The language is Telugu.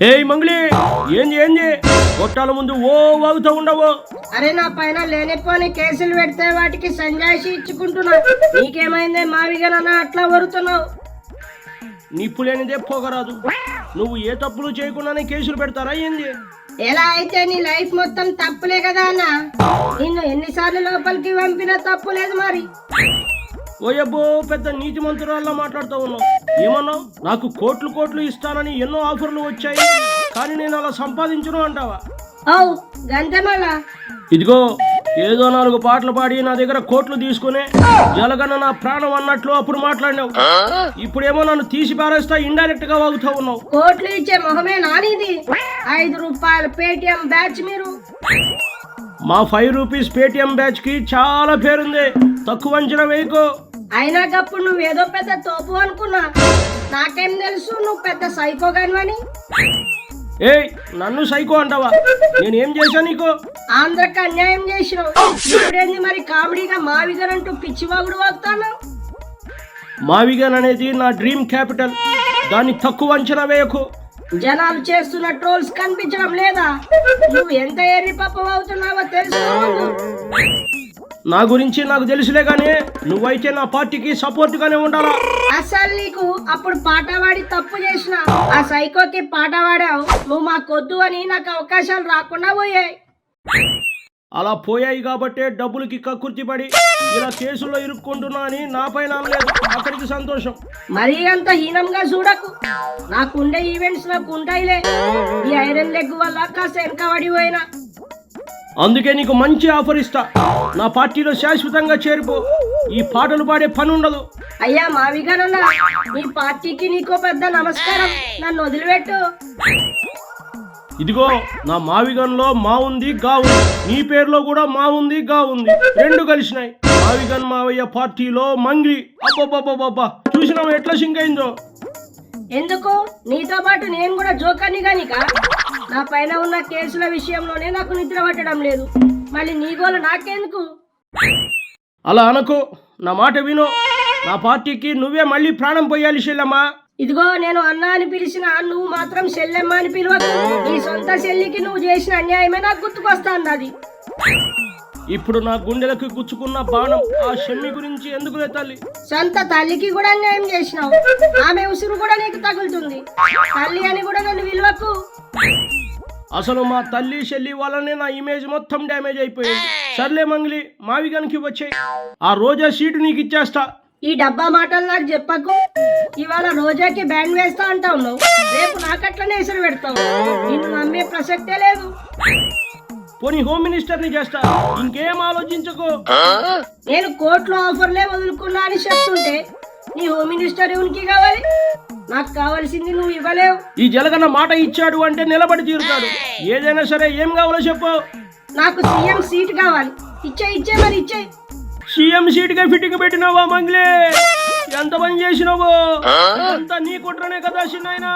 ఏయ్ మంగళి, ఏంది ఏంది కొట్టాల ముందు ఓ వాగుతూ ఉండవు. అరే నా పైన లేనిపోని కేసులు పెడితే వాటికి సంజాయిషి ఇచ్చుకుంటున్నా. నీకేమైందే మావిగనన్నా అట్లా వరుతున్నావు? నిప్పు లేనిదే పోగరాదు. నువ్వు ఏ తప్పులు చేయకుండానే కేసులు పెడతారా ఏంది? ఎలా అయితే నీ లైఫ్ మొత్తం తప్పులే కదా అన్న. నిన్ను ఎన్నిసార్లు లోపలికి పంపినా తప్పు లేదు మరి. ఓయబ్బో, పెద్ద నీతి మంత్రురాల్లా మాట్లాడుతూ ఉన్నావు. ఏమన్నావు? నాకు కోట్లు కోట్లు ఇస్తానని ఎన్నో ఆఫర్లు వచ్చాయి, కానీ నేను అలా సంపాదించను అంటావా? అవు గంతే మళ్ళా. ఇదిగో, ఏదో 4 పాటలు పాడి నా దగ్గర కోట్లు తీసుకునే జలగన్న నా ప్రాణం అన్నట్లు అప్పుడు మాట్లాడినావు. ఇప్పుడేమో నన్ను తీసి పారేస్తా ఇండైరెక్ట్ గా వాగుతూ ఉన్నావు. కోట్లు ఇచ్చే మొహమే నానిది. 5 రూపాయల పేటిఎం బ్యాచ్ మీరు. మా 5 రూపీస్ పేటిఎం బ్యాచ్ కి చాలా పేరుంది, తక్కువ అంచనా వేయకో. అయినా గప్పుడు నువ్వేదో పెద్ద తోపు అనుకున్నా. నాకేం తెలుసు నువ్వు పెద్ద సైకో గానివని. ఏయ్, నన్ను సైకో అంటావా? నేనేం చేశా నీకు? ఆంధ్రకి అన్యాయం చేసినావు. ఇప్పుడేంది మరి కామెడీగా మావిగన్ అంటూ పిచ్చివాగుడు వాగుతాను. మావిగన్ అనేది నా డ్రీమ్ క్యాపిటల్, దాన్ని తక్కువ అంచనా వేయకు. జనాలు చేస్తున్న ట్రోల్స్ కనిపించడం లేదా? నువ్వు ఎంత ఎర్రి పప్పు అవుతున్నావో తెలుసు. నా గురించి నాకు తెలుసులే, కానీ నువ్వైతే నా పార్టీకి సపోర్ట్ గానే ఉండాలా. అసలు నీకు అప్పుడు పాట పాడి తప్పు చేసిన ఆ సైకోకి పాట పాడావు. నువ్వు మాకొద్దు అని నాకు అవకాశాలు రాకుండా పోయాయి. అలా పోయాయి కాబట్టే డబ్బులకి కక్కుర్తి పడి ఇలా కేసుల్లో ఇరుక్కుంటున్నా అని నా పైన అనలేదు. అక్కడికి సంతోషం. మరీ అంత హీనంగా చూడకు. నాకుండే ఈవెంట్స్ నాకు ఉంటాయిలే. ఈ ఐరన్ లెగ్ వల్ల కాస్త వెనకబడిపోయినా. అందుకే నీకు మంచి ఆఫర్ ఇస్తా. నా పార్టీలో శాశ్వతంగా చేరిపో. ఈ పాటలు పాడే పని ఉండదు. అయ్యా మావిగానన్నా, నీ పార్టీకి నీకో పెద్ద నమస్కారం. నన్ను వదిలిపెట్టు. ఇదిగో, నా మావిగన్లో మా ఉంది, గా ఉంది. నీ పేరులో కూడా మా ఉంది, గా ఉంది. 2 కలిసినాయి. మావిగన్ మావయ్య పార్టీలో మంగ్లీ. అబ్బబ్బబ్బబ్బా, చూసినావు ఎట్లా సింక్ అయిందో? ఎందుకు? నీతో పాటు నేను కూడా జోకర్ని గానికా? నా పైన ఉన్న కేసుల విషయంలోనే నాకు నిద్ర పట్టడం లేదు. మళ్ళీ నీ గోలు నాకెందుకు? అలా అనకు, నా మాట విను. నా పార్టీకి నువ్వే మళ్ళీ ప్రాణం పోయాలి చెల్లమ్మా. ఇదిగో, నేను అన్న అని పిలిచినా నువ్వు మాత్రం చెల్లెమ్మ అని పిలవకు. నీ సొంత చెల్లికి నువ్వు చేసిన అన్యాయమే నాకు గుర్తుకొస్తా అన్నది. ఇప్పుడు నా గుండెలకు గుచ్చుకున్న బాణం ఆ షమ్మి గురించి ఎందుకులే తల్లి. సొంత తల్లికి కూడా అన్యాయం చేసినావు. ఆమె ఉసురు కూడా నీకు తగులుతుంది. తల్లి అని కూడా నన్ను విలువకు. అసలు మా తల్లి చెల్లి వల్లనే నా ఇమేజ్ మొత్తం డ్యామేజ్ అయిపోయింది. సర్లే మంగ్లీ, మావిగన్కి వచ్చాయి. ఆ రోజా సీటు నీకు ఇచ్చేస్తా. ఈ డబ్బా మాటలు నాకు చెప్పకు. ఇవాళ రోజాకి బ్యాండ్ వేస్తా అంటావు నువ్వు, రేపు నాకట్లనే ఎసురు పెడతావు. నిన్ను నమ్మే ప్రసక్తే లేదు. పోనీ హోమ్ మినిస్టర్ ని చేస్తా, ఇంకేం ఆలోచించకు. నేను కోర్టులో ఆఫర్లే వదులుకున్నా అని చెప్తుంటే నీ హోమ్ మినిస్టర్ ఎవరికి కావాలి? నాకు కావాల్సింది నువ్వు ఇవ్వలేవు. ఈ జలగన్న మాట ఇచ్చాడు అంటే నిలబడి తీరుతాడు. ఏదైనా సరే, ఏం కావాలో చెప్పు. నాకు సీఎం సీట్ కావాలి. ఇచ్చే మరి ఇచ్చే. సీఎం సీట్ గా ఫిట్టింగ్ పెట్టినావా మంగ్లీ? ఎంత పని చేసినావు? అంతా నీ కుట్రనే కదా చిన్నాయనా.